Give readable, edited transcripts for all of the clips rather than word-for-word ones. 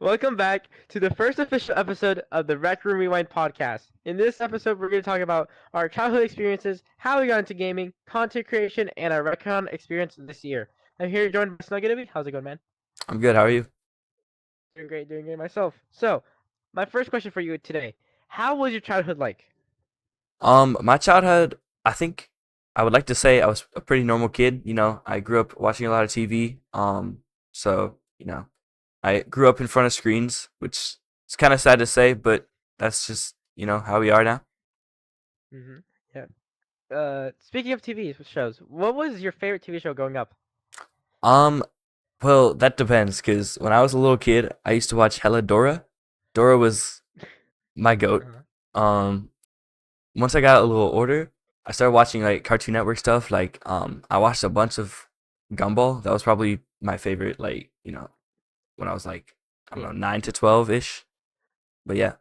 Welcome back to the first official episode of the Rec Room Rewind podcast. In this episode, we're going to talk about our childhood experiences, how we got into gaming, content creation, and our Recon experience this year. I'm here joined by Snuggativy. How's it going, man? I'm good. How are you? Doing great myself. So, my first question for you today: how was your childhood like? My childhood, I think I would like to say I was a pretty normal kid. I grew up watching a lot of TV. So, I grew up in front of screens, which is kind of sad to say, but that's just, how we are now. Mm-hmm. Yeah. Speaking of TV shows, what was your favorite TV show growing up? Um, well, that depends, because when I was a little kid, I used to watch hella Dora. Dora was my goat. Uh-huh. Um, Once I got a little older, I started watching like Cartoon Network stuff. Like, I watched a bunch of Gumball. That was probably my favorite. Like, when I was like, I don't Yeah. know, 9 to 12 ish. But yeah,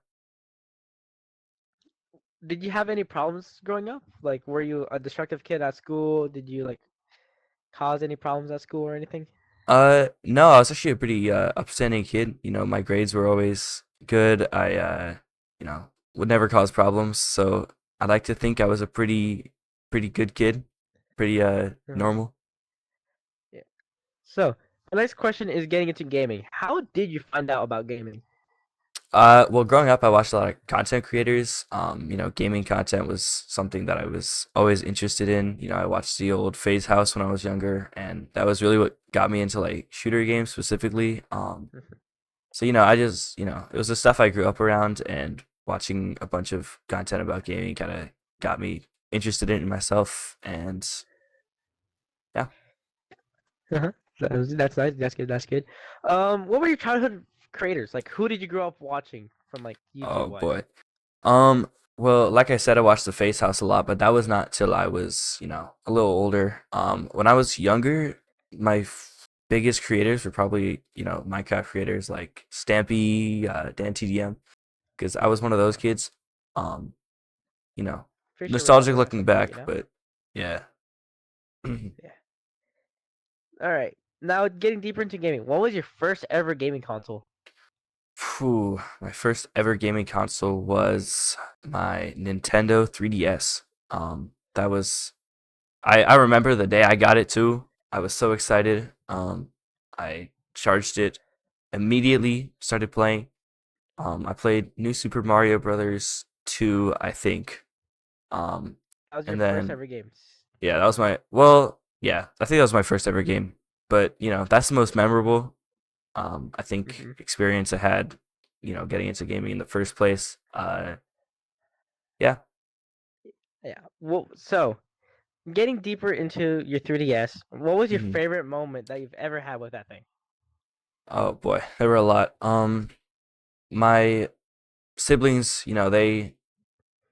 Did you have any problems growing up? Like, were you a destructive kid at school? Did you like cause any problems at school or anything? no, I was actually a pretty upstanding kid. My grades were always good. I would never cause problems. So I like to think I was a pretty good kid, pretty Uh-huh. normal. Yeah. So, the next question is getting into gaming. How did you find out about gaming? Well, growing up, I watched a lot of content creators. Gaming content was something that I was always interested in. I watched the old FaZe House when I was younger, and that was really what got me into like shooter games specifically. So I just it was the stuff I grew up around, and watching a bunch of content about gaming kind of got me interested in it myself. And yeah, Uh-huh. That's nice. That's good. That's good. What were your childhood creators? Like, who did you grow up watching from like YouTube oh wise? boy. Well, like I said, I watched the Face House a lot, but that was not till I was, a little older. When I was younger, my biggest creators were probably, Minecraft creators like Stampy, Dan TDM, because I was one of those kids. Um, you know, Pretty sure we all Nostalgic were at looking some point, back, but yeah. Yeah. All right. Now getting deeper into gaming. What was your first ever gaming console? Phew, my first ever gaming console was my Nintendo 3DS. That was I remember the day I got it too. I was so excited. I charged it immediately, started playing. I played New Super Mario Brothers 2, I think. Um, That was your and first then ever game. yeah, that was yeah, I think that was my first ever game. But that's the most memorable. I think Mm-hmm. experience I had, getting into gaming in the first place. Yeah. Yeah. Well, so getting deeper into your 3DS, what was your Mhm. favorite moment that you've ever had with that thing? Oh boy, there were a lot. My siblings, they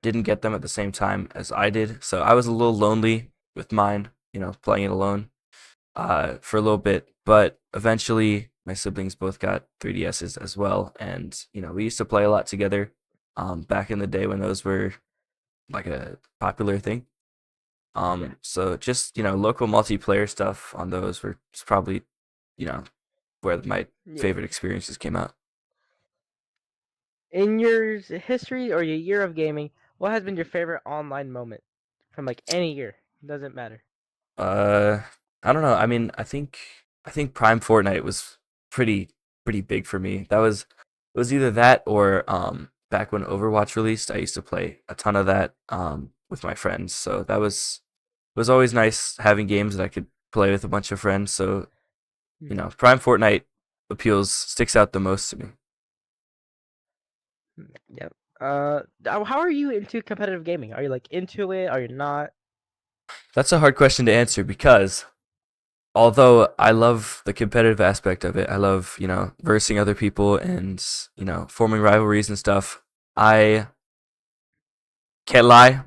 didn't get them at the same time as I did, so I was a little lonely with mine, playing it alone for a little bit. But eventually, my siblings both got 3DSs as well, and we used to play a lot together. Back in the day when those were like a popular thing. Yeah. So just local multiplayer stuff on those were probably you know where my Yeah. favorite experiences came out. In your history or your year of gaming, what has been your favorite online moment from like any year? Doesn't matter. Uh, I don't know. I mean, I think Prime Fortnite was pretty pretty big for me. It was either that or back when Overwatch released, I used to play a ton of that with my friends. So that was always nice having games that I could play with a bunch of friends. So, Hmm. Prime Fortnite sticks out the most to me. Yeah. How are you into competitive gaming? Are you like into it? Are you not? That's a hard question to answer because although I love the competitive aspect of it, I love, versing other people and, forming rivalries and stuff. I can't lie,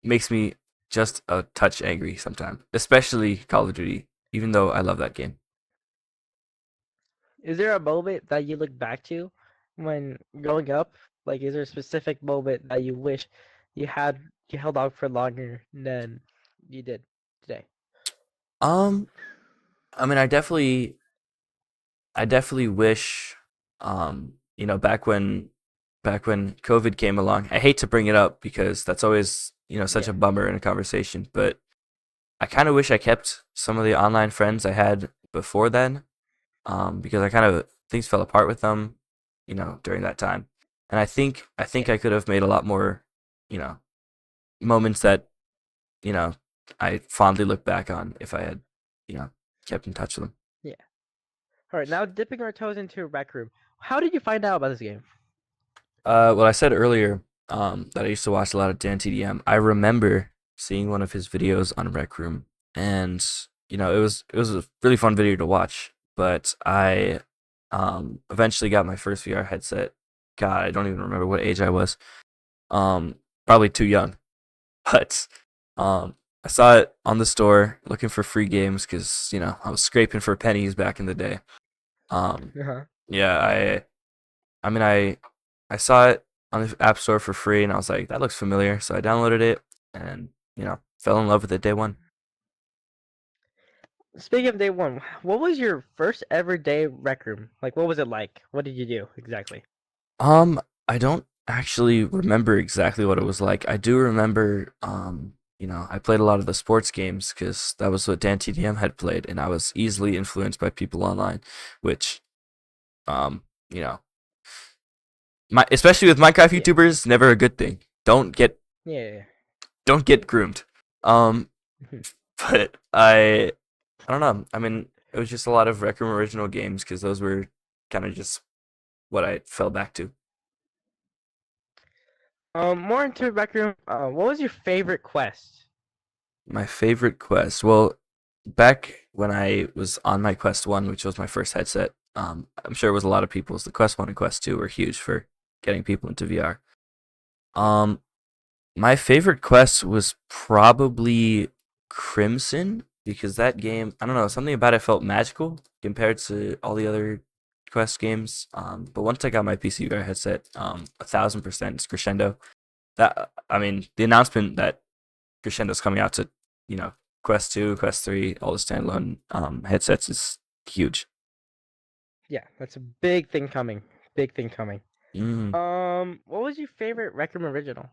makes me just a touch angry sometimes, especially Call of Duty, even though I love that game. Is there a moment that you look back to when growing up? Like, is there a specific moment that you wish you had you held out for longer than you did today? Um, I mean, I definitely wish. Back when COVID came along. I hate to bring it up because that's always, such Yeah. a bummer in a conversation, but I kind of wish I kept some of the online friends I had before then, because I kind of things fell apart with them, during that time. And I think Yeah. I could have made a lot more, you know, moments that, you know, I fondly look back on if I had, you know, kept in touch with them. Yeah. All right. Now dipping our toes into Rec Room. How did you find out about this game? Well, I said earlier, that I used to watch a lot of Dan TDM. I remember seeing one of his videos on Rec Room, and it was a really fun video to watch. But I eventually got my first VR headset. God, I don't even remember what age I was. Probably too young. But I saw it on the store looking for free games because I was scraping for pennies back in the day. Um, Uh-huh. yeah, I mean, I saw it on the App Store for free, and I was like, that looks familiar. So I downloaded it, and fell in love with it day one. Speaking of day one, what was your first ever day Rec Room? Like, what was it like? What did you do exactly? I don't actually remember exactly what it was like. I do remember, I played a lot of the sports games because that was what Dan TDM had played, and I was easily influenced by people online, which, um, you know, especially with Minecraft Yeah. YouTubers, never a good thing. Yeah. Don't get groomed. Um, Mhm. but I don't know. I mean, it was just a lot of Rec Room original games because those were kind of just what I fell back to. More into Rec Room. What was your favorite quest? My favorite quest. Well, back when I was on my Quest 1, which was my first headset, I'm sure it was a lot of people's. The Quest 1 and Quest 2 were huge for getting people into VR. Um, my favorite quest was probably Crimson because that game, I don't know, something about it felt magical compared to all the other Quest games. But once I got my PC VR headset, 1,000% it's Crescendo. That I mean, the announcement that Crescendo's coming out to, you know, Quest 2, Quest 3, all the standalone headsets is huge. Yeah, that's a big thing coming. Big thing coming. Mm. What was your favorite Rec Room original?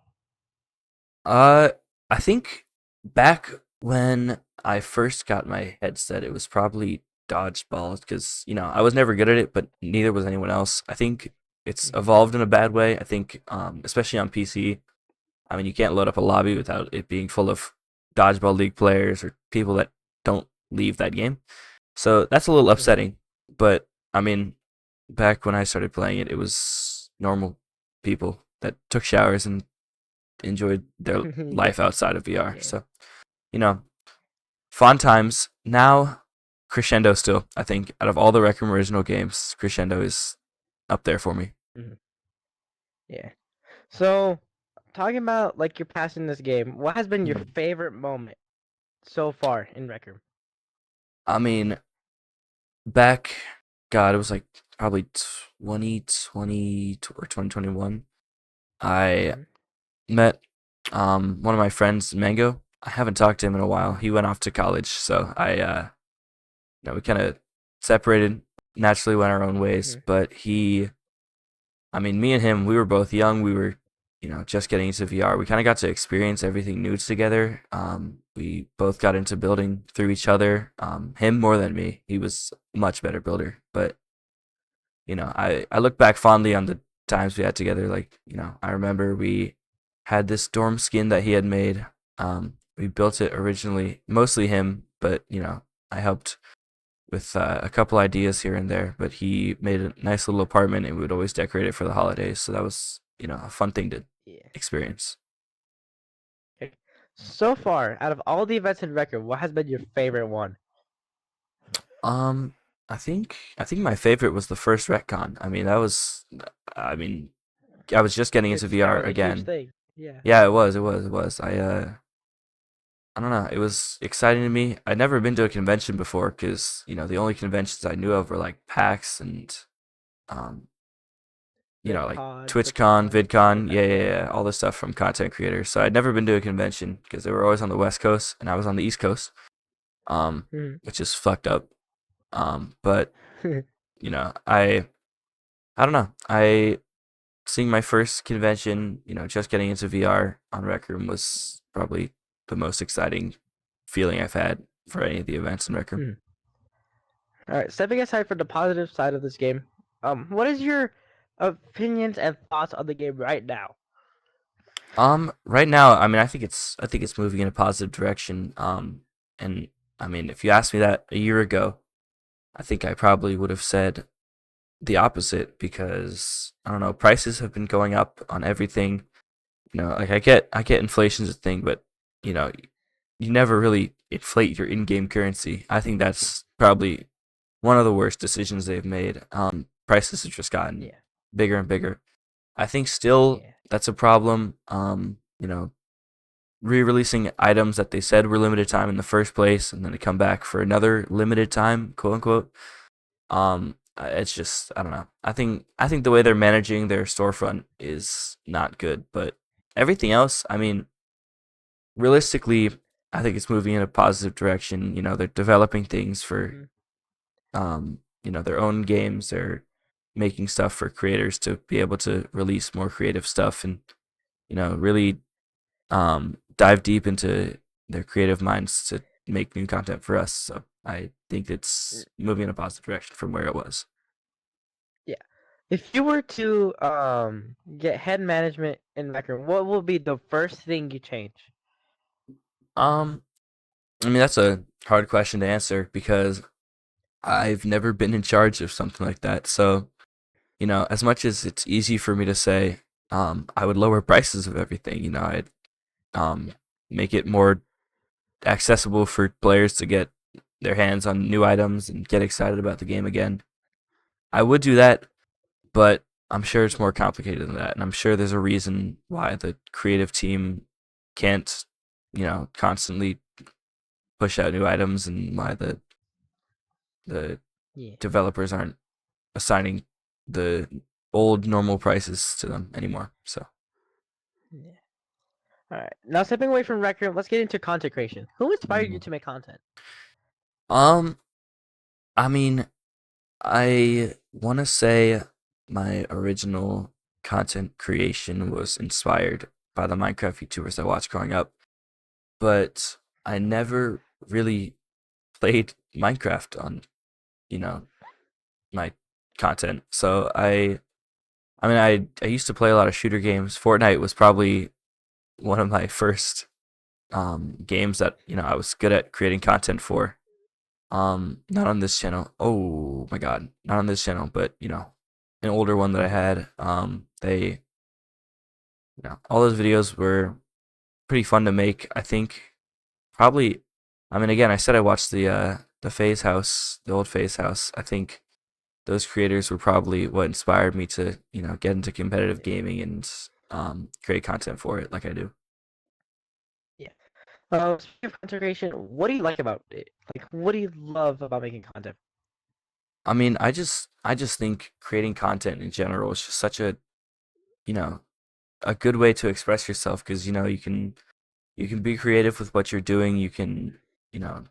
Uh, I think back when I first got my headset, it was probably dodgeball because I was never good at it, but neither was anyone else. I think it's Mhm. evolved in a bad way. I think, especially on PC, I mean, you can't load up a lobby without it being full of dodgeball league players or people that don't leave that game. So that's a little upsetting. But I mean, back when I started playing it, it was normal people that took showers and enjoyed their Yeah. life outside of VR. Yeah. So, you know, fun times. Now, Crescendo still, I think, out of all the Rec Room original games, Crescendo is up there for me. Mhm. Yeah. So, talking about like your past in this game, what has been your Mhm. favorite moment so far in Rec Room? I mean, back, God, it was like probably 2020 or 2021. I Mhm. met one of my friends, Mango. I haven't talked to him in a while. He went off to college, so we kind of separated naturally, went our own ways. Mhm. But I mean, me and him, we were both young. We were, just getting into VR. We kind of got to experience everything new together. We both got into building through each other. Him more than me. He was a much better builder. But, I look back fondly on the times we had together. Like, I remember we had this dorm skin that he had made. We built it originally, mostly him, but, I helped with a couple ideas here and there, but he made a nice little apartment and we would always decorate it for the holidays. So that was, a fun thing to Yeah. experience. Okay. So far, out of all the events in Rec Room, what has been your favorite one? Um, I think my favorite was the first retcon. I mean, I was just getting into That VR was a huge again. thing. Yeah. Yeah, it was. I don't know. It was exciting to me. I'd never been to a convention before because, the only conventions I knew of were like PAX and, um, like VidCon, TwitchCon, TwitchCon, all VidCon, that. yeah, yeah, Yeah. yeah, all this stuff from content creators. So I'd never been to a convention because they were always on the West Coast and I was on the East Coast, Mhm. which is fucked up. But I I don't know. I seeing my first convention, just getting into VR on Rec Room was probably the most exciting feeling I've had for any of the events in Rec Room. Mhm. All right, stepping aside from the positive side of this game, what is your opinions and thoughts on the game right now? Right now, I mean, I think it's moving in a positive direction. And I mean, if you asked me that a year ago, I think I probably would have said the opposite because I don't know, prices have been going up on everything. Like I get inflation's a thing, but you know, you never really inflate your in-game currency. I think that's probably one of the worst decisions they've made. Prices have just gotten Yeah, bigger and bigger. I think still yeah, that's a problem. Re-releasing items that they said were limited time in the first place, and then they come back for another limited time, quote unquote. It's just I don't know. I think the way they're managing their storefront is not good, but everything else, I mean, realistically, I think it's moving in a positive direction. They're developing things for hmm their own games. They're making stuff for creators to be able to release more creative stuff and really dive deep into their creative minds to make new content for us. So I think it's moving in a positive direction from where it was. yeah. If you were to get head management in Rec Room, what would be the first thing you change? Um, I mean that's a hard question to answer because I've never been in charge of something like that. So as much as it's easy for me to say, I would lower prices of everything. I'd um make it more accessible for players to get their hands on new items and get excited about the game again. I would do that, but I'm sure it's more complicated than that, and I'm sure there's a reason why the creative team can't, constantly push out new items, and why the Yeah. developers aren't assigning the old normal prices to them anymore. So, Yeah. All right. Now stepping away from Rec Room, let's get into content creation. Who inspired you mm. to make content? um, I mean, I want to say my original content creation was inspired by the Minecraft YouTubers I watched growing up, but I never really played Minecraft on, you know, my content. So I used to play a lot of shooter games. Fortnite was probably one of my first games that, I was good at creating content for. Not on this channel. Oh my god, not on this channel, but an older one that I had. All those videos were pretty fun to make. I think probably, I mean, again, I said I watched the Phase House, the old Phase House. I think those creators were probably what inspired me to, get into competitive Yeah. gaming and create content for it like I do. Yeah. Speaking of content creation, what do you like about it? Like, what do you love about making content? I mean, I just think creating content in general is just such you know, a good way to express yourself because you can be creative with what you're doing. You can, you know,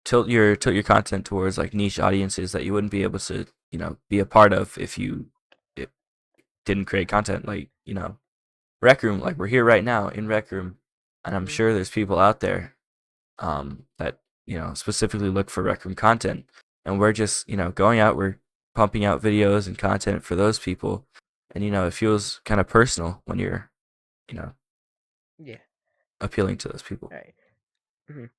tilt your content towards like niche audiences that you wouldn't be able to, be a part of if you it didn't create content like, Rec Room, like we're here right now in Rec Room, and I'm Mhm. sure there's people out there that specifically look for Rec Room content, and we're just going out, we're pumping out videos and content for those people, and it feels kind of personal when you're you know Yeah. appealing to those people. All right. Mhm.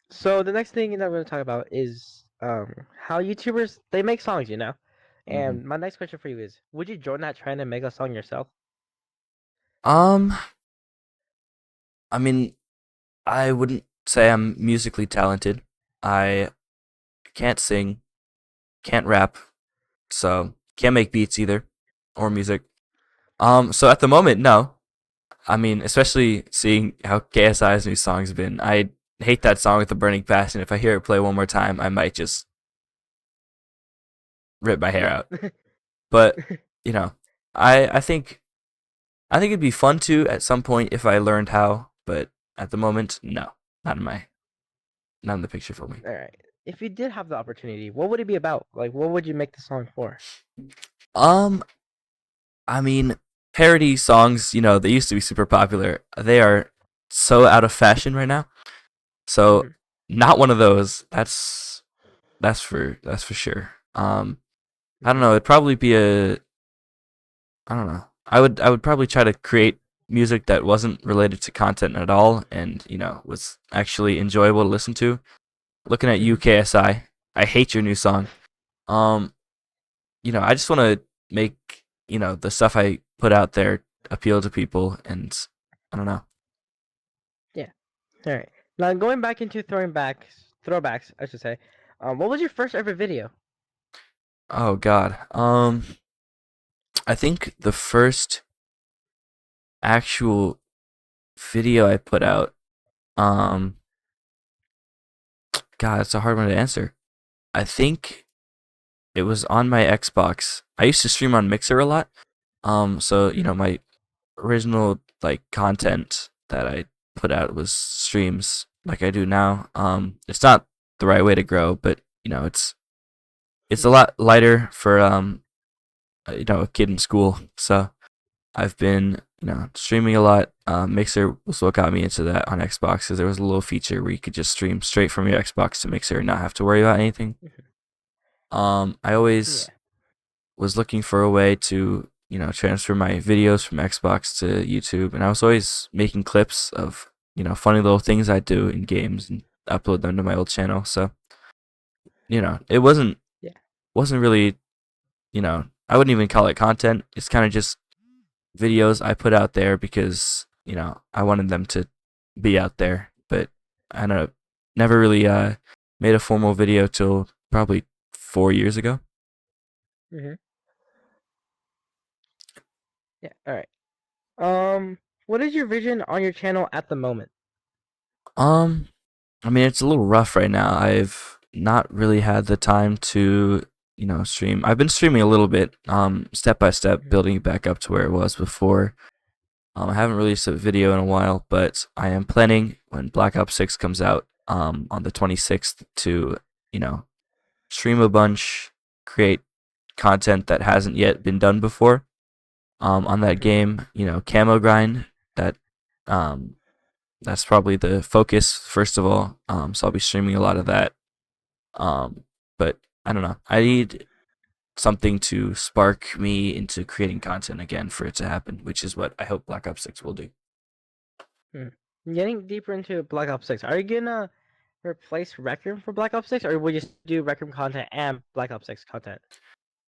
So the next thing that we're gonna talk about is how YouTubers they make songs, you know. hmm And my next question for you is: would you join that trend and make a song yourself? Um, I mean, I wouldn't say I'm musically talented. I can't sing, can't rap, so can't make beats either or music. So at the moment, no. I mean, especially seeing how KSI's new song's been. I hate that song with a burning passion. If I hear it play one more time, I might just rip my hair Yeah. out. But you know, I think it'd be fun to at some point if I learned how. But at the moment, no, not in the picture for me. All right. If you did have the opportunity, what would it be about? Like, what would you make the song for? Um, I mean, parody songs, they used to be super popular. They are so out of fashion right now. So, Mhm. not one of those. That's for sure. I don't Mhm. know. It'd probably be a I don't know. I would probably try to create music that wasn't related to content at all, and was actually enjoyable to listen to. Looking at you, Mhm. KSI, I hate your new song. Um, I just want to make the stuff I put out there appeal to people, and I don't know. Yeah. All right. Now going back into throwbacks, I should say. What was your first ever video? Oh God. I think the first actual video I put out. Um, God, it's a hard one to answer. I think it was on my Xbox. I used to stream on Mixer a lot. So Mhm. my original like content that I put out was streams like I do now. It's not the right way to grow, but it's a Yeah. lot lighter for a kid in school. So I've been streaming a lot. Mixer was what got me into that on Xbox because there was a little feature where you could just stream straight from your Xbox to Mixer and not have to worry about anything. Mhm. I always Yeah. was looking for a way to transfer my videos from Xbox to YouTube, and I was always making clips of funny little things I do in games and upload them to my old channel. So it Yeah. wasn't really I wouldn't even call it content. It's kind of just videos I put out there because I wanted them to be out there, but I don't know, never really made a formal video till probably 4 years ago. Mhm. Yeah. All right. What is your vision on your channel at the moment? Um, I mean, it's a little rough right now. I've not really had the time to, stream. I've been streaming a little bit, step by step, Mhm. building it back up to where it was before. I haven't released a video in a while, but I am planning when Black Ops 6 comes out, on the 26th to, you know, stream a bunch, create content that hasn't yet been done before. On that Mhm. game, camo grind, that, um, that's probably the focus first of all. So I'll be streaming a lot of that. Um, but I don't know. I need something to spark me into creating content again for it to happen, which is what I hope Black Ops 6 will do. Mhm. Getting deeper into Black Ops 6, are you gonna replace Rec Room for Black Ops 6, or will you just do Rec Room content and Black Ops 6 content?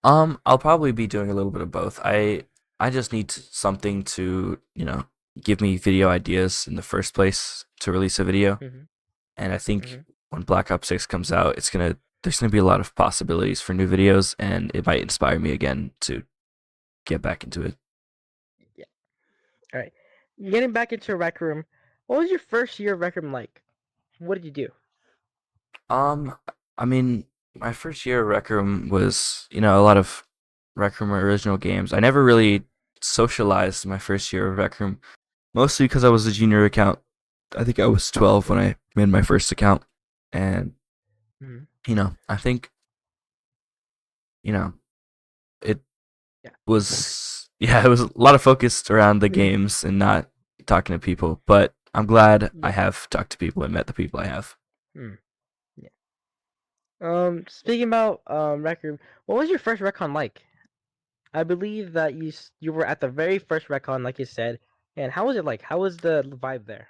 I'll probably be doing a little bit of both. I just need something to, give me video ideas in the first place to release a video. Mhm. And I think Mhm. when Black Ops 6 comes out, there's gonna be a lot of possibilities for new videos, and it might inspire me again to get back into it. Yeah. All right. Getting back into Rec Room, what was your first year of Rec Room like? What did you do? Um, I mean, my first year of Rec Room was, a lot of Rec Room original games. I never really socialized my first year of Rec Room, mostly because I was a junior account. I think I was 12 when I made my first account, and Mhm. I think you know it Yeah. was yeah, it was a lot of focused around the Mhm. games and not talking to people. But I'm glad I Yeah. have talked to people and met the people I have. Mm. Yeah. Speaking about Rec Room, what was your first recon like? I believe that you were at the very first recon, like you said, and how was it like? How was the vibe there?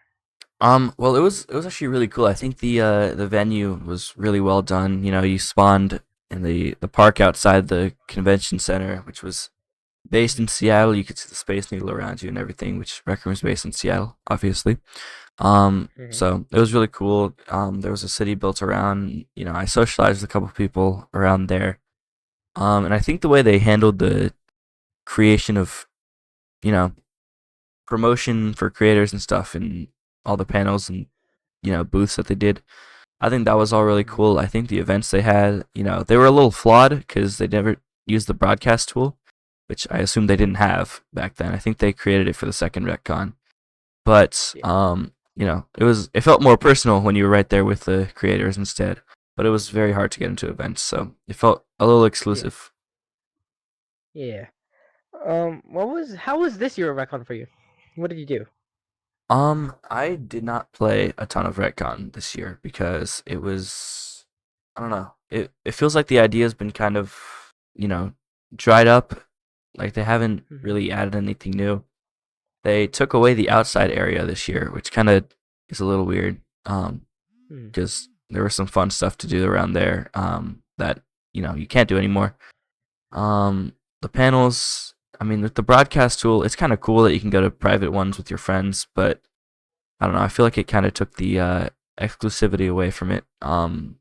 Well, it was actually really cool. I think the venue was really well done. You spawned in the park outside the convention center, which was based Mhm. in Seattle. You could see the Space Needle around you and everything, which Rec Room is based in Seattle, obviously. Mhm. So it was really cool. There was a city built around. I socialized with a couple people around there. And I think the way they handled the creation of, you know, promotion for creators and stuff, and all the panels and booths that they did, I think that was all really Mhm. cool. I think the events they had, they were a little flawed because they never used the broadcast tool, which I assume they didn't have back then. I think they created it for the second retcon. But Yeah. it felt more personal when you were right there with the creators instead. But it was very hard to get into events, so it felt a little Yeah. exclusive. Yeah. How was this year of Recon for you? What did you do? I did not play a ton of Retcon this year because it was, I don't know. It feels like the idea has been kind of, you know, dried up. Like they haven't Hmm. really added anything new. They took away the outside area this year, which kind of is a little weird. Hmm. Because there was some fun stuff to do around there. That you can't do anymore. Um, the panels. I mean, with the broadcast tool, it's kind of cool that you can go to private ones with your friends, but I don't know. I feel like it kind of took the exclusivity away from it. And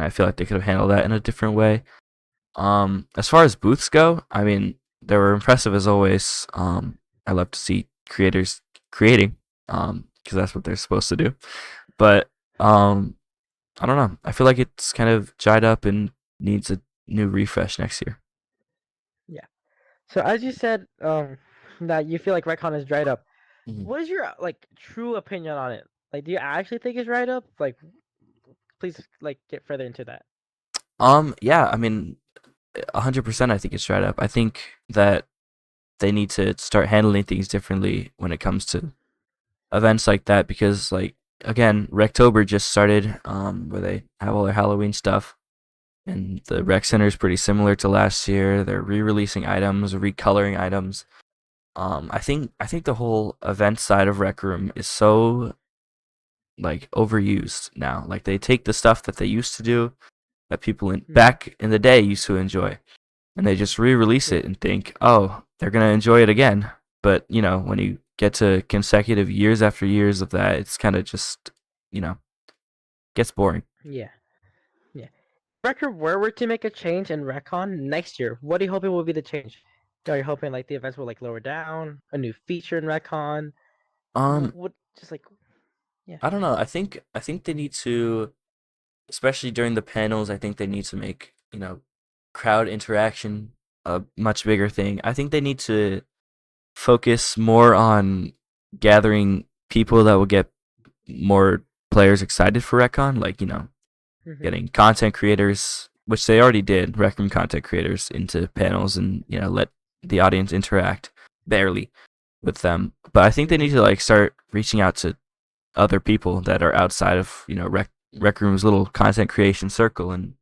I feel like they could have handled that in a different way. As far as booths go, I mean, they were impressive as always. I love to see creators creating, because that's what they're supposed to do. But um, I don't know. I feel like it's kind of dried up and needs a new refresh next year. Yeah. So as you said, that you feel like Recon is dried up. Mhm. What is your like true opinion on it? Like, do you actually think it's dried up? Like, please like get further into that. Yeah. I mean, 100%. I think it's dried up. I think that they need to start handling things differently when it comes to events like that because, like, again, Rectober just started, where they have all their Halloween stuff, and the Rec Center is pretty similar to last year. They're re-releasing items, recoloring items. I think the whole event side of Rec Room is so like overused now. Like they take the stuff that they used to do that people Hmm. back in the day used to enjoy, and they just re-release Yeah. it and think, oh, they're gonna enjoy it again. But when you get to consecutive years after years of that, it's kind of just you know gets boring. Yeah. Yeah. Record were to make a change in Recon next year, what are you hoping will be the change? Are you hoping like the events will like lower down, a new feature in Recon? Um, What just like yeah. I don't know. I think they need to, especially during the panels. I think they need to make crowd interaction a much bigger thing. I think they need to focus more on gathering people that will get more players excited for Recon, like Hmm. getting content creators, which they already did, Rec Room content creators into panels and let the audience interact barely with them. But I think they need Hmm. to like start reaching out to other people that are outside of Rec Room's little content creation circle, and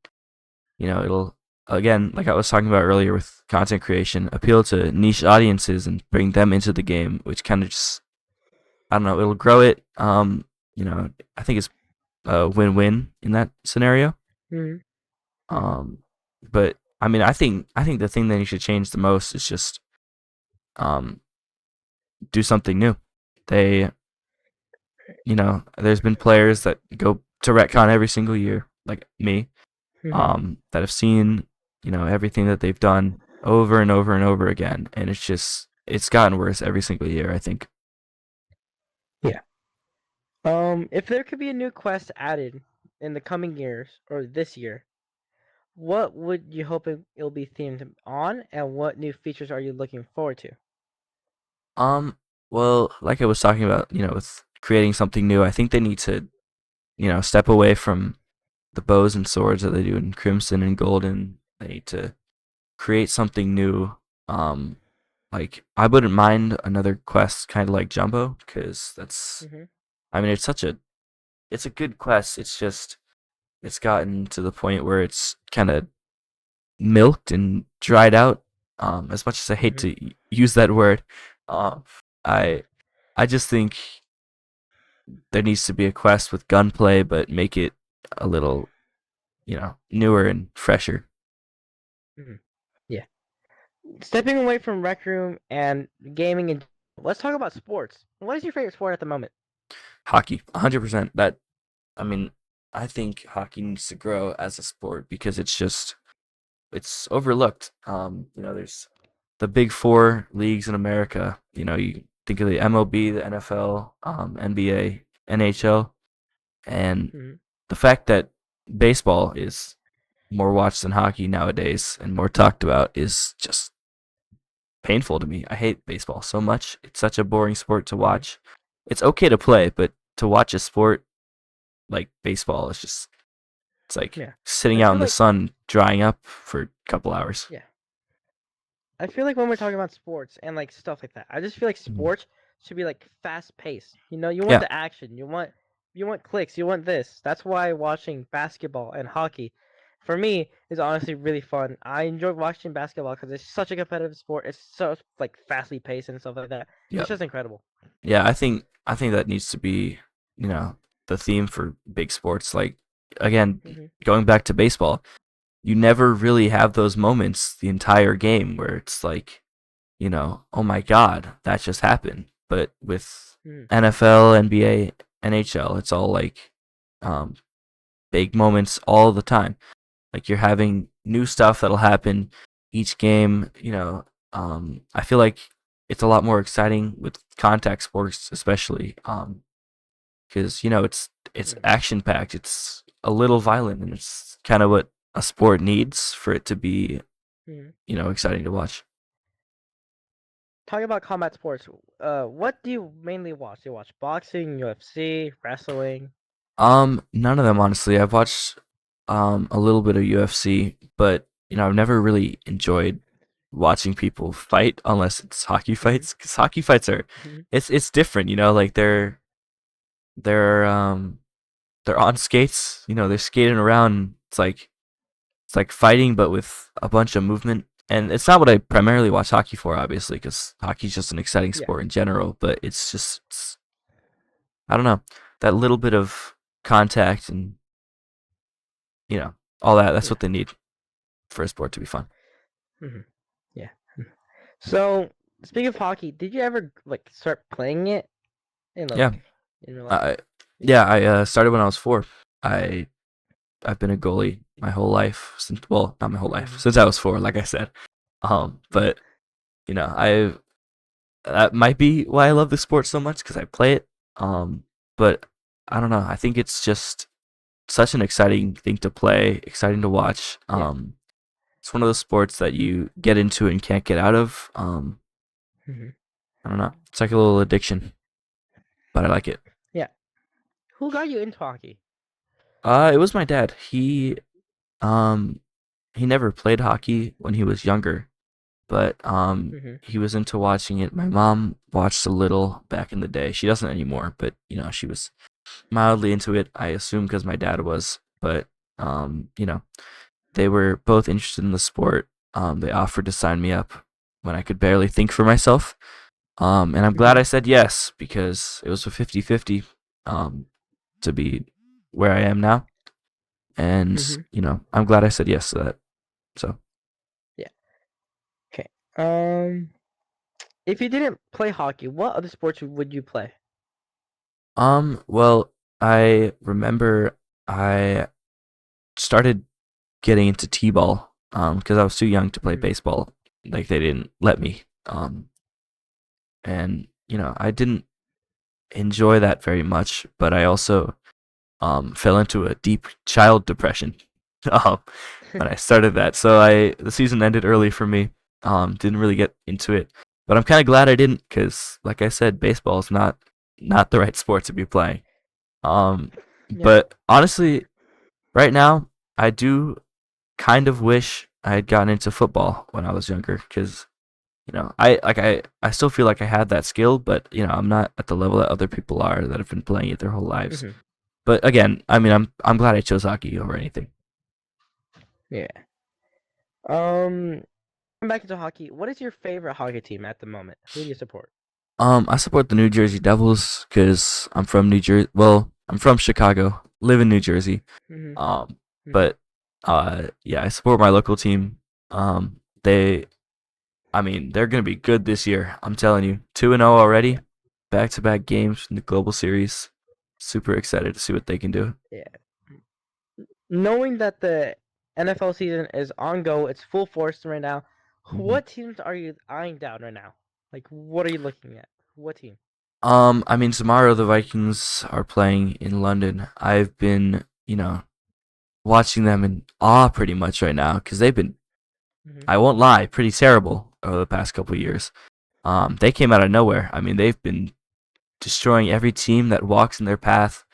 it'll, again, like I was talking about earlier with content creation, appeal to niche audiences and bring them into the game, which kind of just, I don't know, it'll grow it. I think it's a win-win in that scenario. Hmm. Hmm. Um, but I mean, I think the thing that you should change the most is just um do something new. They, there's been players that go to retcon every single year, like me, Hmm. that have seen everything that they've done over and over and over again, and it's gotten worse every single year, I think. Yeah. If there could be a new quest added in the coming years or this year, what would you hope it'll be themed on, and what new features are you looking forward to? Um, well, like I was talking about, with creating something new, I think they need to, step away from the bows and swords that they do in Crimson and Golden. They need to create something new. Um, like I wouldn't mind another quest kind of like Jumbo, because Hmm. I mean, it's a good quest. It's just it's gotten to the point where it's kind of milked and dried out. As much as I hate Hmm. to use that word, um, I I just think there needs to be a quest with gunplay, but make it a little newer and fresher. Hmm. Yeah. Stepping away from Rec Room and gaming, and let's talk about sports. What is your favorite sport at the moment? Hockey, 100%. That, I mean, I think hockey needs to grow as a sport because it's overlooked. There's the big four leagues in America. You think of the MLB, the NFL, NBA, NHL, and Hmm. the fact that baseball is more watched than hockey nowadays and more talked about is just painful to me. I hate baseball so much. It's such a boring sport to Hmm. watch. It's okay to play, but to watch a sport like baseball is just, it's like Yeah. I sitting out feel in the like sun drying up for a couple hours. yeah. I feel like when we're talking about sports and like stuff like that, I just feel like Mhm. sports should be like fast paced. You know, you want Yeah. the action, you want clicks, you want this. That's why watching basketball and hockey, for me, is honestly really fun. I enjoy watching basketball because it's such a competitive sport. It's so like fastly paced and stuff like that. It's Yep. just incredible. Yeah, I think that needs to be, you know, the theme for big sports. Like again, Hmm. going back to baseball, you never really have those moments the entire game where it's like, oh my God, that just happened. But with Hmm. NFL, NBA, NHL, it's all like um, big moments all the time. Like you're having new stuff that'll happen each game. I feel like it's a lot more exciting with contact sports, especially because it's Hmm. action packed. It's a little violent, and it's kind of what a sport needs for it to be Hmm. exciting to watch. Talking about combat sports, what do you mainly watch? Do you watch boxing, UFC, wrestling? None of them honestly. I've watched a little bit of UFC, but I've never really enjoyed watching people fight unless it's hockey Hmm. fights. Because hockey fights are, Hmm. it's different. Like they're they're on skates. They're skating around. It's like fighting, but with a bunch of movement. And it's not what I primarily watch hockey for, obviously, because hockey's just an exciting Yeah. sport in general. But I don't know, that little bit of contact and you know all that. That's Yeah. what they need for a sport to be fun. Hmm. Yeah. So, speaking of hockey, did you ever like start playing it in Yeah, like in real life? I Yeah. yeah I started when I was 4. I I've been a goalie my whole life since, well, not my whole life, Hmm. since I was 4, like I said. Yeah. But I that might be why I love the sport so much because I play it. But I don't know. I think it's just such an exciting thing to play, exciting to watch. Yeah. It's one of those sports that you get into and can't get out of. Hmm. I don't know. It's like a little addiction, but I like it. Yeah. Who got you into hockey? It was my dad. Um he never played hockey when he was younger, but Hmm. he was into watching it. My mom watched a little back in the day. She doesn't anymore, but she was mildly into it. I assume because my dad was, but they were both interested in the sport. They offered to sign me up when I could barely think for myself. And I'm glad Hmm. I said yes because it was a 50-50 to be where I am now. And, Hmm. I'm glad I said yes to that. So, Yeah. Okay. If you didn't play hockey, what other sports would you play? well, I remember I started getting into t-ball because I was too young to play Hmm. baseball. Like they didn't let me. And I didn't enjoy that very much, but I also fell into a deep child depression um, when I started that. So the season ended early for me. Didn't really get into it, but I'm kind of glad I didn't because, like I said, baseball is not the right sport to be playing. Um, Yeah. but honestly, right now, I do kind of wish I had gotten into football when I was younger because I still feel like I had that skill, but I'm not at the level that other people are that have been playing it their whole lives. Hmm. But again, I mean, I'm glad I chose hockey over anything. Yeah. Um, back into hockey. What is your favorite hockey team at the moment? Who do you support? I support the New Jersey Devils because I'm from New Jersey. Well, I'm from Chicago, live in New Jersey. Hmm. Um, Hmm. but yeah, I support my local team. They, I mean, they're gonna be good this year. I'm telling you, 2-0 already, Yeah. back-to-back games in the Global Series. Super excited to see what they can do. Yeah. Knowing that the NFL season is on go, it's full force right now. Mhm. What teams are you eyeing down right now? Like, what are you looking at? What team? I mean, tomorrow the Vikings are playing in London. I've been, watching them in awe pretty much right now because they've been, Hmm. I won't lie, pretty terrible over the past couple of years. They came out of nowhere. I mean, they've been destroying every team that walks in their path.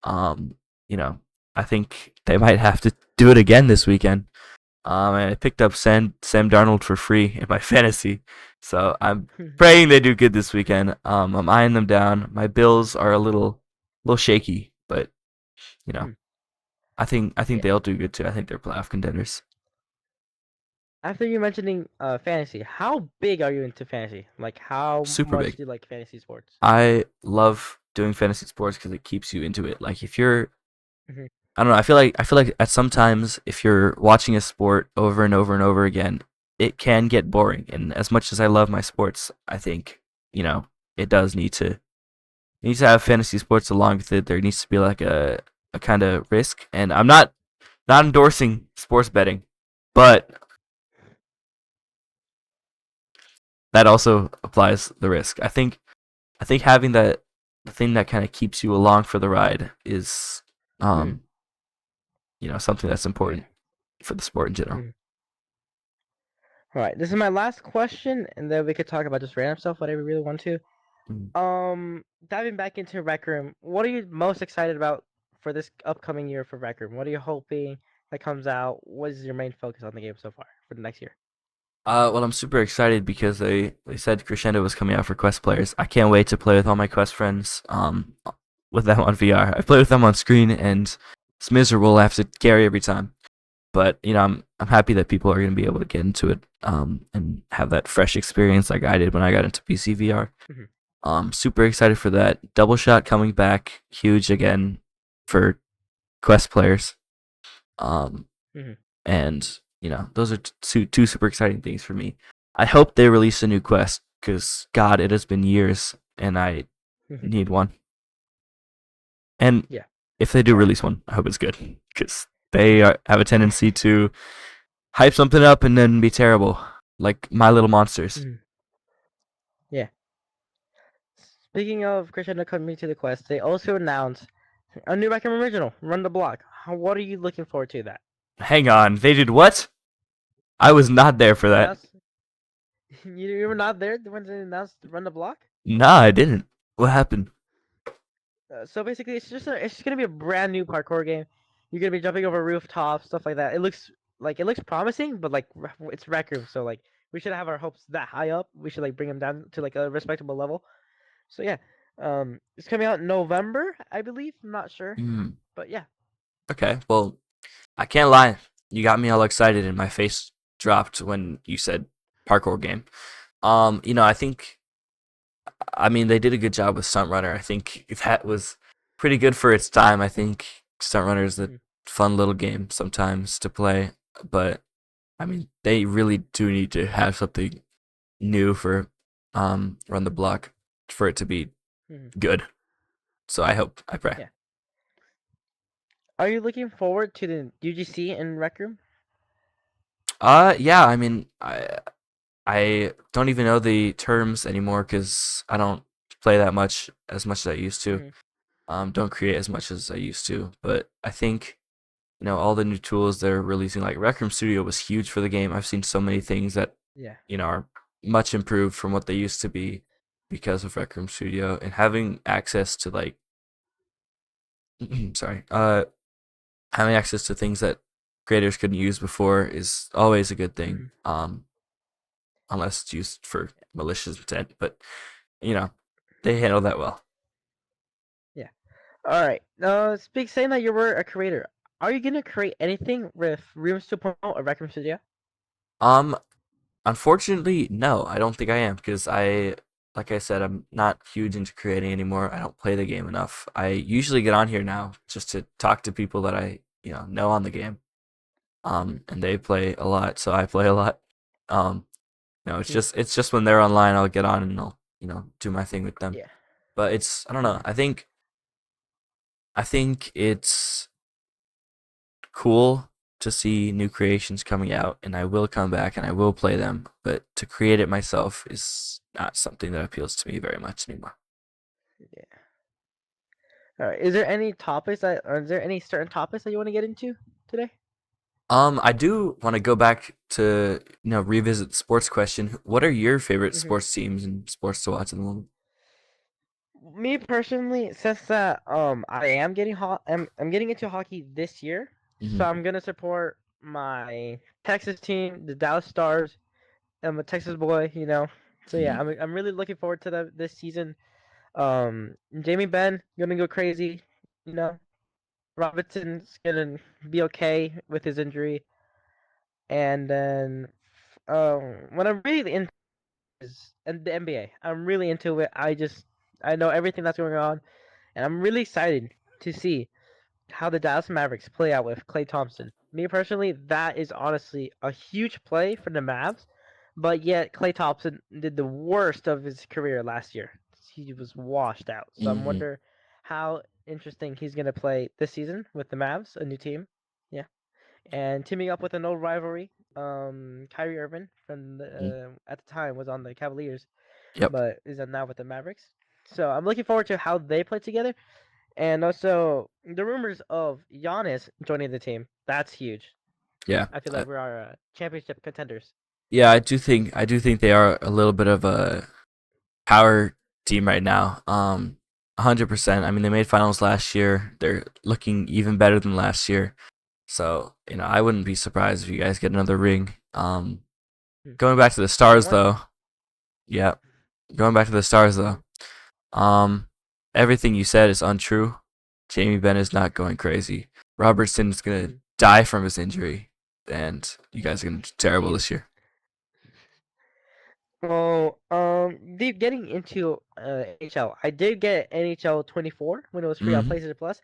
Um, you know, I think they might have to do it again this weekend. And I picked up Sam Darnold for free in my fantasy, so I'm praying they do good this weekend. I'm eyeing them down. My Bills are a little shaky, but you know, I think Yeah. they'll do good too. I think they're playoff contenders. After you mentioning fantasy, how big are you into fantasy? Like, how Super much big. do you like fantasy sports? I love doing fantasy sports because it keeps you into it. Like if you're, Mhm. I don't know. I feel like at sometimes if you're watching a sport over and over and over again, it can get boring. And as much as I love my sports, I think it does need to have fantasy sports along with it. There needs to be like a kind of risk. And I'm not endorsing sports betting, but that also applies the risk. I think having that the thing that kind of keeps you along for the ride is Mhm. um something that's Yeah. important for the sport in general. Mhm. All right, this is my last question, and then we could talk about just random stuff, whatever we really want to. Mm. Diving back into Rec Room, what are you most excited about for this upcoming year for Rec Room? What are you hoping that comes out? What is your main focus on the game so far for the next year? Well, I'm super excited because they said Crescendo was coming out for Quest players. I can't wait to play with all my Quest friends. With them on VR. I play with them on screen, and it's miserable. I have to carry every time. But I'm happy that people are going to be able to get into it. And have that fresh experience like I did when I got into PC VR. Mhm. Super excited for that. Double Shot coming back, huge again for Quest players. Um, Mhm. and those are two super exciting things for me. I hope they release a new Quest because God, it has been years and I Mhm. need one. And Yeah. if they do release one, I hope it's good because they have a tendency to hype something up and then be terrible, like My Little Monsters. Mhm. Yeah. Speaking of Crescendo coming to the Quest, they also announced a new Rec Room original, Run the Block. What are you looking forward to that? Hang on, they did what? I was not there for They that. announced you were not there when they announced Run the Block. Nah, I didn't. What happened? So basically, it's just gonna be a brand new parkour game. You're gonna be jumping over rooftops, stuff like that. It looks promising, but like it's Rec Room, so like we should have our hopes that high up. We should like bring them down to like a respectable level. So yeah, it's coming out in November, I believe. I'm not sure, Hmm. but yeah. Okay, well, I can't lie. You got me all excited and my face dropped when you said parkour game. I mean they did a good job with Stunt Runner. I think that was pretty good for its time. I think Stunt Runner is a Mhm. fun little game sometimes to play, but I mean they really do need to have something new for Run the Block for it to be Mhm. good. So I pray. Yeah. Are you looking forward to the UGC in Rec Room? Yeah, I mean I don't even know the terms anymore because I don't play that much as I used to. Hmm. Don't create as much as I used to. But I think all the new tools they're releasing, like Rec Room Studio, was huge for the game. I've seen so many things that Yeah. are much improved from what they used to be because of Rec Room Studio and having access to like sorry having access to things that creators couldn't use before is always a good thing. Hmm. Unless it's used for malicious intent, but you know, they handle that well. Yeah. All right. Saying that you were a creator, are you gonna create anything with Rooms 2.0 or Rec Room Studio? Um, Unfortunately, no, I don't think I am because like I said, I'm not huge into creating anymore. I don't play the game enough. I usually get on here now just to talk to people that I know on the game. Mm. And they play a lot, so I play a lot. Um, it's Yeah. just when they're online, I'll get on and I'll do my thing with them. Yeah. But I don't know. Mhm. I think it's cool to see new creations coming out, and I will come back and I will play them. But to create it myself is not something that appeals to me very much anymore. Yeah. All right. Is there any topics or is there any certain topics that you want to get into today? I do want to go back to revisit the sports question. What are your favorite Hmm. sports teams and sports to watch at the moment? Me personally, since that I am getting I'm getting into hockey this year, Hmm. so I'm gonna support my Texas team, the Dallas Stars. I'm a Texas boy, you know. So yeah, Mhm. I'm really looking forward to this season. Jamie Benn gonna go crazy, you know. Robinson's gonna be okay with his injury, and then when I'm really into is and the NBA, I'm really into it. I know everything that's going on, and I'm really excited to see how the Dallas Mavericks play out with Klay Thompson. Me personally, that is honestly a huge play for the Mavs, but yet Klay Thompson did the worst of his career last year. He was washed out. So I'm Mhm. wonder how interesting he's gonna play this season with the Mavs, a new team. Yeah, and teaming up with an old rivalry. Kyrie Irving from Mhm. at the time was on the Cavaliers, Yep. but is now with the Mavericks. So I'm looking forward to how they play together. And also the rumors of Giannis joining the team. That's huge. Yeah. I feel like we're our championship contenders. Yeah, I do think they are a little bit of a power team right now. 100%. I mean, they made finals last year. They're looking even better than last year. So, I wouldn't be surprised if you guys get another ring. Hmm. Going back to the I Stars want. though. Yeah. Going back to the Stars though. Um, Everything you said is untrue. Jamie Benn is not going crazy. Robertson's gonna Mhm. die from his injury, and you guys are gonna do terrible Jeez. this year. Well, getting into NHL, I did get NHL 24 when it was free on Hmm. PlayStation Plus,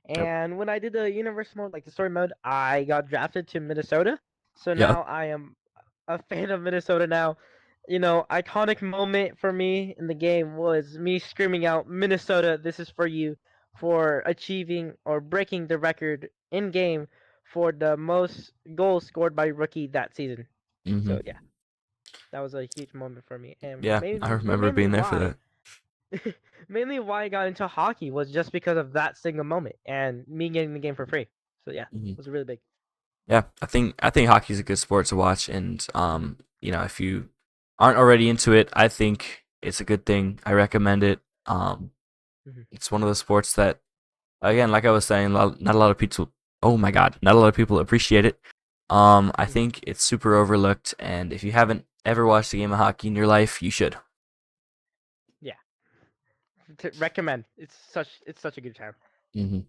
Yep. and when I did the universe mode, like the story mode, I got drafted to Minnesota. So Yep. now I am a fan of Minnesota now. You know, iconic moment for me in the game was me screaming out, "Minnesota, this is for you," for achieving or breaking the record in game for the most goals scored by rookie that season. Hmm. So yeah, that was a huge moment for me, and Yeah, I remember mainly being there for why, that. mainly why I got into hockey was just because of that single moment and me getting the game for free. So yeah, it Hmm. was really big. Yeah, I think hockey's a good sport to watch, and if you aren't already into it, I think it's a good thing. I recommend it. Hmm. It's one of the sports that, again, like I was saying, not a lot of people. Oh my God, not a lot of people appreciate it. I Hmm. think it's super overlooked, and if you haven't ever watched a game of hockey in your life, you should. Yeah, to recommend. It's such a good time. Hmm. All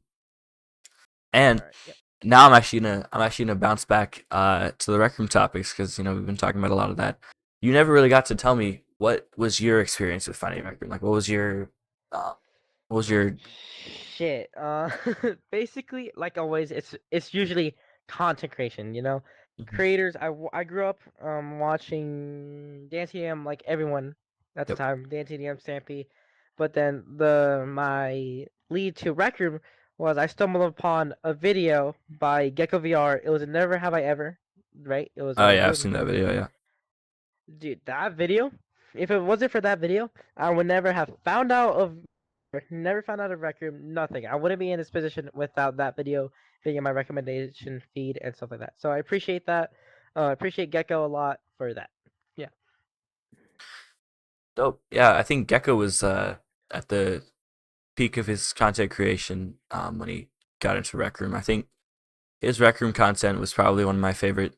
And right. Yep. now I'm actually gonna bounce back to the rec room topics because we've been talking about a lot of that. You never really got to tell me what was your experience with finding a rec room. Like, uh, what was your Shit. Basically, like always, it's usually content creation. You know, Mhm. creators. I grew up watching Dan TDM like everyone at the Yep. time. Dan TDM, Stampy, but then the my lead to Rec Room was I stumbled upon a video by Gecko VR. It was a Never Have I Ever, right? It was Oh a yeah, I've really seen that good video. video. Yeah. Dude, that video, if it wasn't for that video, I would never have found out of never found out of Rec Room, nothing. I wouldn't be in this position without that video being in my recommendation feed and stuff like that. So I appreciate that. I appreciate Gecko a lot for that. Yeah. Dope. Yeah, I think Gecko was at the peak of his content creation when he got into Rec Room. I think his Rec Room content was probably one of my favorite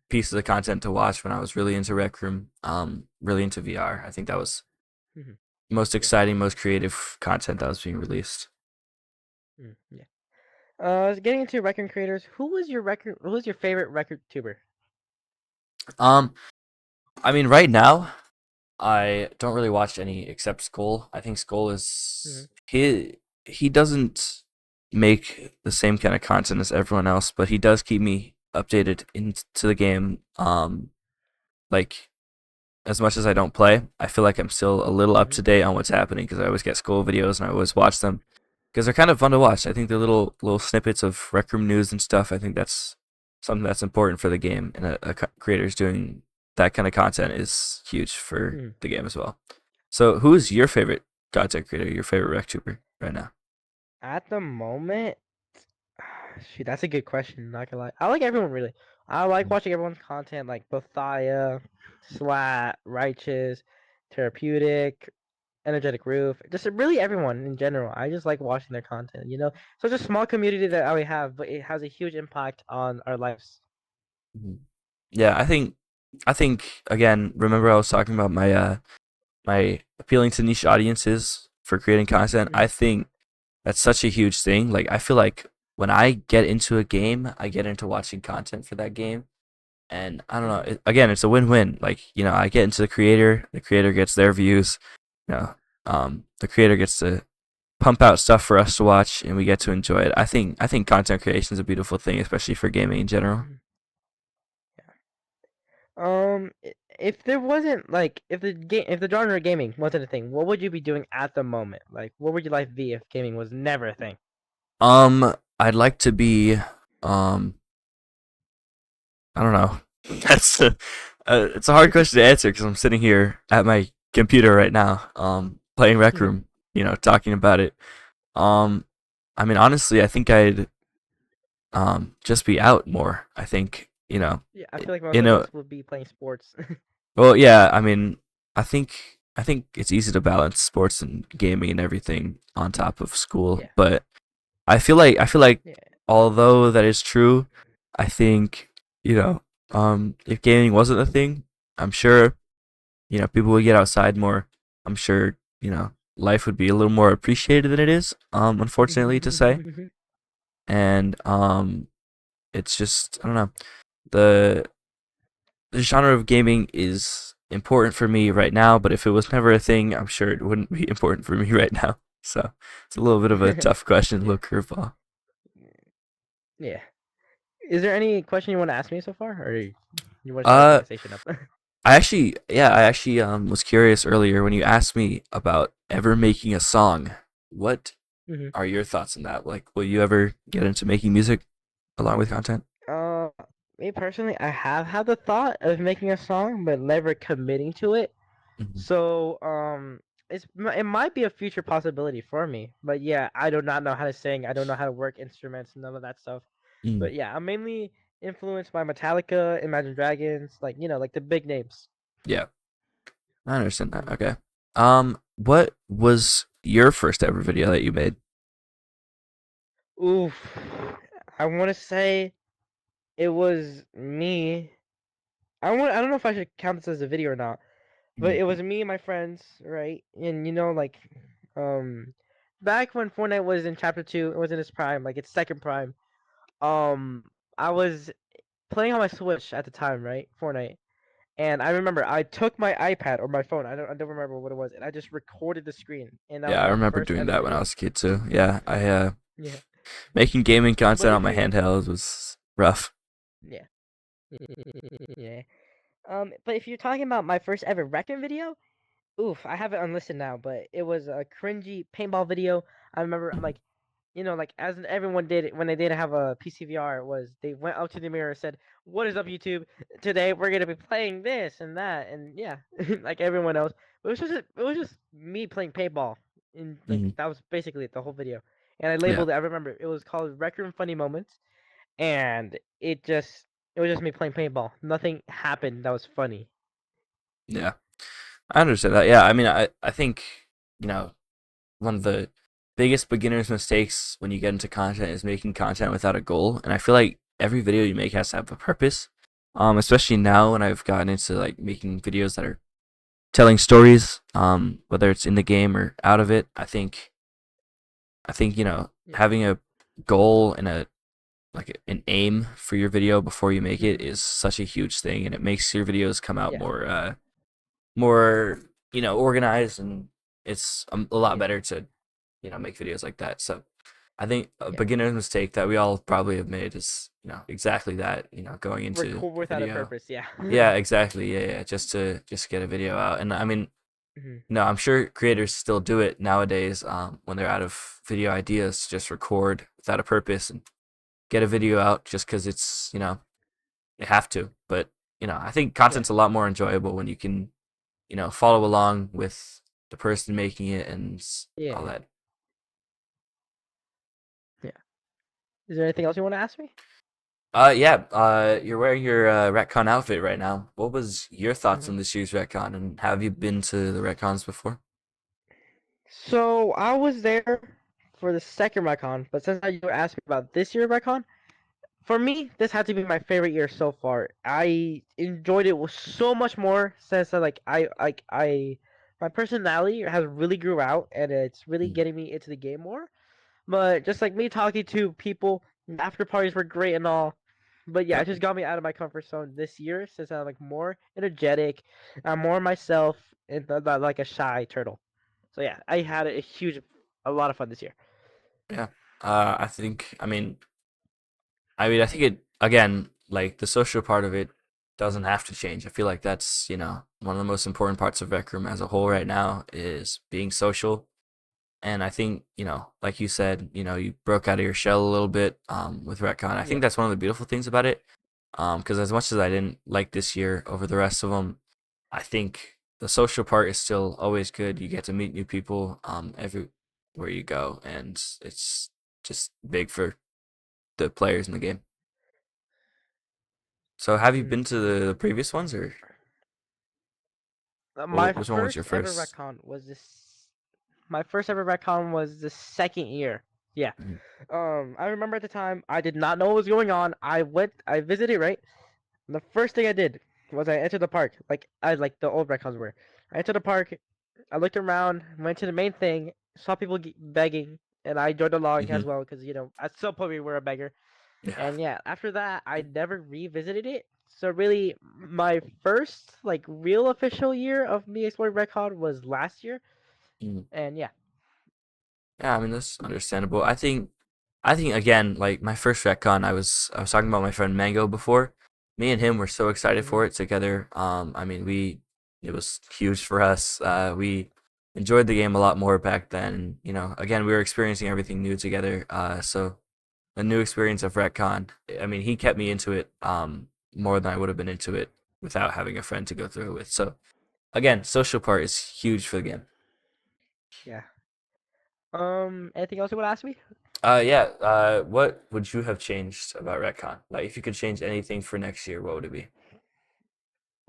pieces of content to watch when I was really into Rec Room, really into VR. I think that was Hmm. most Yeah. exciting, most creative content that was being released. Yeah. Getting into record creators, who was your favorite record tuber? Um, I mean, right now, I don't really watch any except Skull. I think Skull Hmm. is he doesn't make the same kind of content as everyone else, but he does keep me updated into the game. Like as much as I don't play, I feel like I'm still a little up Hmm. to date on what's happening because I always get Skull videos and I always watch them because they're kind of fun to watch. I think they're little snippets of Rec Room news and stuff. I think that's something that's important for the game, and creators doing that kind of content is huge for Hmm. the game as well. So, who is your favorite content creator? Your favorite RecTuber right now? At the moment, shoot, that's a good question. Not gonna lie, I like everyone really. I like watching everyone's content, like Bothia, Slat, Righteous, Therapeutic. Energetic Roof, just really everyone in general. I just like watching their content. Such a small community that we have, but it has a huge impact on our lives. Mhm. Yeah, I think again, remember I was talking about my appealing to niche audiences for creating content. I Mhm. think that's such a huge thing. Like I feel like when I get into a game, I get into watching content for that game. And I don't know, Mhm. again, it's a win-win. Like, I get into the creator gets their views, the creator gets to pump out stuff for us to watch and we get to enjoy it. I think content creation is a beautiful thing, especially for gaming in general. Mhm. If there wasn't like if the genre of gaming wasn't a thing, what would you be doing at the moment? Like, what would your life be if gaming was never a thing? I'd like to be, um, I don't know. It's a hard question to answer because I'm sitting here at my computer right now, playing Rec Mhm. Room, talking about it. Um, I mean, honestly, I think I'd just be out more. I think, Yeah, I feel like most you of know, us would be playing sports. well, yeah. I mean, I think it's easy to balance sports and gaming and everything on top of school, Yeah, but I feel like yeah. although that is true, I think if gaming wasn't a thing, I'm sure people would get outside more. I'm sure life would be a little more appreciated than it is. Unfortunately to say, and it's just I don't know the the genre of gaming is important for me right now, but if it was never a thing, I'm sure it wouldn't be important for me right now. So it's a little bit of a tough question, a Yeah, little curveball. yeah. Is there any question you want to ask me so far, or you want to start the Uh, conversation up? I actually was curious earlier when you asked me about ever making a song. What hmm are your thoughts on that? Like, will you ever get into making music along with content? Uh, Me personally, I have had the thought of making a song, but never committing to it. Mhm. So, it might be a future possibility for me. But yeah, I do not know how to sing. I don't know how to work instruments, none of that stuff. Mm, But yeah, I'm mainly influenced by Metallica, Imagine Dragons, like like the big names. yeah, I understand that. Mhm. Okay. What was your first ever video that you made? Oof, I want to say it was me. I don't know if I should count this as a video or not. But Mhm. it was me and my friends, right? And like, um, back when Fortnite was in Chapter 2, it was in its prime, like its second prime. Um, I was playing on my Switch at the time, right? Fortnite. And I remember I took my iPad or my phone, I don't remember what it was, and I just recorded the screen, and that Yeah, was I my remember first doing ever that when I video. was a kid too. Yeah, I Yeah. making gaming But content on if my you handheld was rough. Yeah. Yeah. But if you're talking about my first ever Reckon video, oof, I have it unlisted now, but it was a cringy paintball video. I remember, Mhm. like, like everyone did it when they didn't have a PCVR, it was they went up to the mirror and said, "What is up, YouTube? Today we're gonna be playing this and that," and yeah, like everyone else. It was just me playing paintball, and like Mhm. that was basically it, the whole video. And I Yeah, labeled it. I remember it was called Record Funny Moments, and it was just me playing paintball. Nothing happened that was funny. yeah, I understand that. Yeah, I mean, I think you know one of the biggest beginner's mistakes when you get into content is making content without a goal. And I feel like every video you make has to have a purpose. Especially now when I've gotten into like making videos that are telling stories, whether it's in the game or out of it. I think Yeah. having a goal and an aim for your video before you make it hmm is such a huge thing, and it makes your videos come out Yeah. more organized, and it's a lot Yeah. better to make videos like that. So I think a Yeah. beginner's mistake that we all probably have made is exactly that, going into Record a without a video. purpose. Yeah. Yeah, exactly. Yeah, yeah, just to get a video out. And I mean, hmm I'm sure creators still do it nowadays, when they're out of video ideas, just record without a purpose and get a video out just because it's they have to. But I think Yeah. content's a lot more enjoyable when you can follow along with the person making it and all Yeah. that. Yeah. Is there anything else you want to ask me? Yeah. You're wearing your retcon outfit right now. What was your thoughts hmm on this year's retcon, and have you been to the retcons before? So I was there for the second Recon, but since you asked me about this year Recon, for me, this had to be my favorite year so far. I enjoyed it with so much more since my personality has really grew out and it's really Mm. getting me into the game more. But just like me talking to people, after parties were great and all. But yeah, Yeah. it just got me out of my comfort zone this year since I'm like more energetic, I'm more myself, and not like a shy turtle. So yeah, I had a lot of fun this year. Yeah. I think. I think it again, like the social part of it doesn't have to change. I feel like that's, one of the most important parts of Rec Room as a whole right now is being social. And I think, like you said, you broke out of your shell a little bit with Retcon. I think Yeah, that's one of the beautiful things about it. Because as much as I didn't like this year over the rest of them, I think the social part is still always good. You get to meet new people everywhere you go, and it's just big for the players in the game. So have you been to the previous ones, or My which one was your first ever first? recon was this. My first ever recon was the second year. Yeah. Mhm. I remember at the time I did not know what was going on. I visited, right? And the first thing I did was I entered the park, like the old recons were. I entered the park, I looked around, went to the main thing, saw people begging, and I joined along Mhm. as well because at some point we were a beggar. Yeah. And yeah, after that I never revisited it. So really, my first like real official year of me exploring recon was last year. Mhm. And yeah, Yeah, that's understandable. I think again, like my first retcon, I was talking about my friend Mango before. Me and him were so excited hmm for it together. We it was huge for us. We enjoyed the game a lot more back then. Again, we were experiencing everything new together. So a new experience of retcon. He kept me into it more than I would have been into it without having a friend to go through it with. So again, social part is huge for the game. yeah. Anything else you want to ask me? Yeah. What would you have changed about retcon? Like, if you could change anything for next year, what would it be?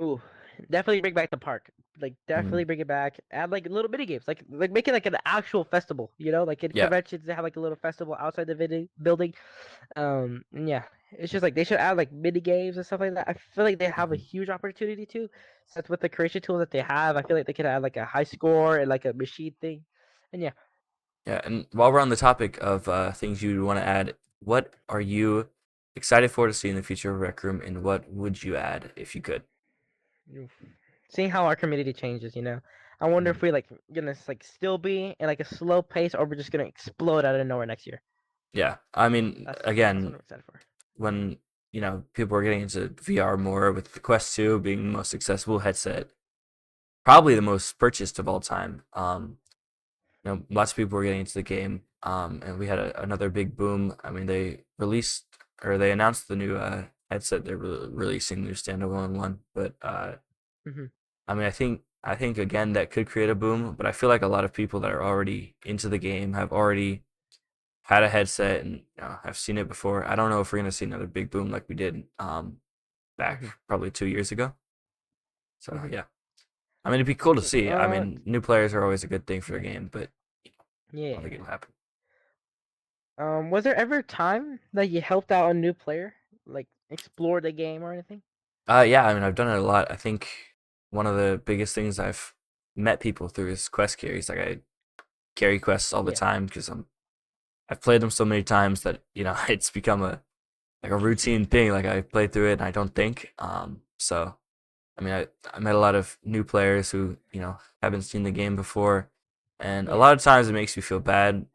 Ooh, definitely bring back the park. Like Mm, definitely bring it back. Add like little mini games. Like make it like an actual festival. Like in yeah. conventions they have like a little festival outside the building. And yeah, it's just like they should add like mini games and stuff like that. I feel like they have a Mhm. huge opportunity to. Since with the creation tools that they have, I feel like they could add like a high score and like a machine thing. And yeah, Yeah. And while we're on the topic of things you want to add, what are you excited for to see in the future of Rec Room, and what would you add if you could? seeing how our community changes. I wonder Mm. if we like gonna like still be in like a slow pace or we're just gonna explode out of nowhere next year. Yeah. That's what Again, I'm excited for. when people are getting into VR more with the Quest 2 being the most accessible headset, probably the most purchased of all time. Lots of people were getting into the game, and we had another big boom. They released or they announced the new headset they're releasing, their standalone one. But hmm I think again that could create a boom. But I feel like a lot of people that are already into the game have already had a headset and have seen it before. I don't know if we're gonna see another big boom like we did back hmm probably 2 years ago. So hmm yeah, it'd be cool to see. Uh, New players are always a good thing for a game, but I don't think yeah. it'll happen. Was there ever a time that you helped out a new player, like explore the game or anything? Yeah, I've done it a lot. I think one of the biggest things I've met people through is quest carries. Like I carry quests all the Yeah. time because I've played them so many times that it's become a routine thing. Like I play through it and I don't think. So I met a lot of new players who haven't seen the game before, and a Yeah. lot of times it makes me feel bad.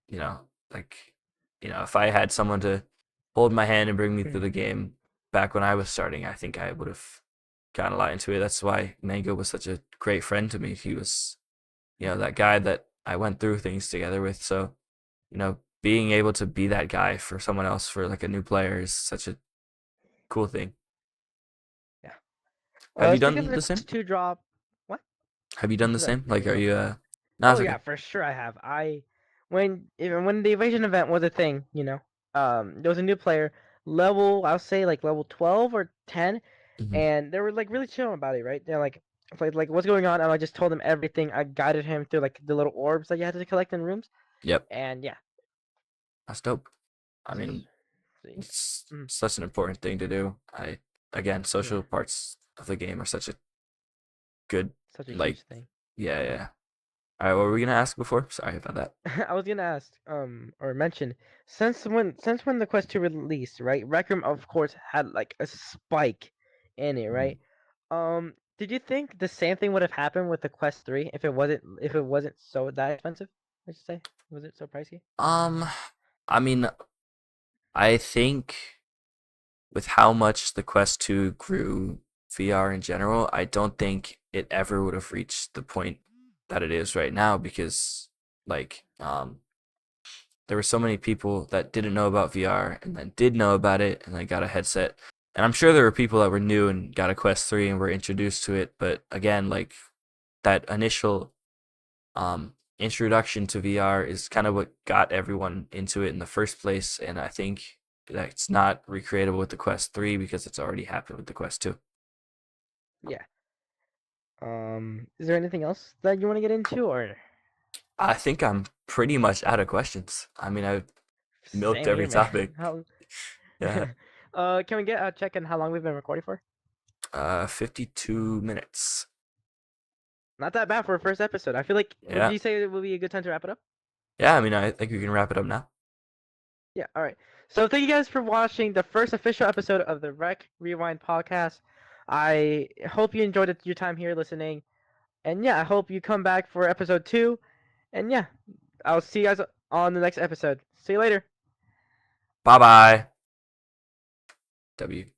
You know, like, if I had someone to hold my hand and bring me through Mhm. the game back when I was starting, I think I would have gotten a lot into it. That's why Mango was such a great friend to me. He was, that guy that I went through things together with. So, being able to be that guy for someone else for like a new player is such a cool thing. Yeah. Have you Speaking of done the the same? Quest 2 drop, what? Have you done the Sorry, same? cut Like, you are off. you, no, Oh it's yeah, okay. for sure I have. When the evasion event was a thing, there was a new player, I'll say like level 12 or 10, Hmm. and they were like really chill about it, right? They're like, played like what's going on, and I just told him everything. I guided him through like the little orbs that you had to collect in rooms, Yep, and yeah, that's dope. I this is mean, see, it's mm, such an important thing to do. Again, yeah, social parts of the game are such a good, such a like, huge thing. yeah, yeah. All right, what were we gonna ask before? Sorry about that. I was gonna ask, or mention, since when the Quest 2 released, right? Rec Room, of course, had like a spike in it, Mhm. right? Did you think the same thing would have happened with the Quest 3 if it wasn't so that expensive? I should say, was it so pricey? Um, I mean, I think with how much the Quest 2 grew VR in general, I don't think it ever would have reached the point that it is right now because like there were so many people that didn't know about VR and then did know about it and then got a headset. And I'm sure there were people that were new and got a Quest 3 and were introduced to it, but again, like that initial introduction to VR is kind of what got everyone into it in the first place. And I think that it's not recreatable with the Quest 3 because it's already happened with the Quest 2. Yeah. Is there anything else that you want to get into, or I think I'm pretty much out of questions. I mean, I've milked same every here, man? topic. How? Yeah. Can we get a check on how long we've been recording for? 52 minutes. Not that bad for a first episode. I feel like, would Yeah. you say it would be a good time to wrap it up? Yeah, I mean, I think we can wrap it up now. Yeah, all right. So thank you guys for watching the first official episode of the Rec Rewind podcast. I hope you enjoyed your time here listening. And yeah, I hope you come back for episode 2. And yeah, I'll see you guys on the next episode. See you later. Bye bye. W.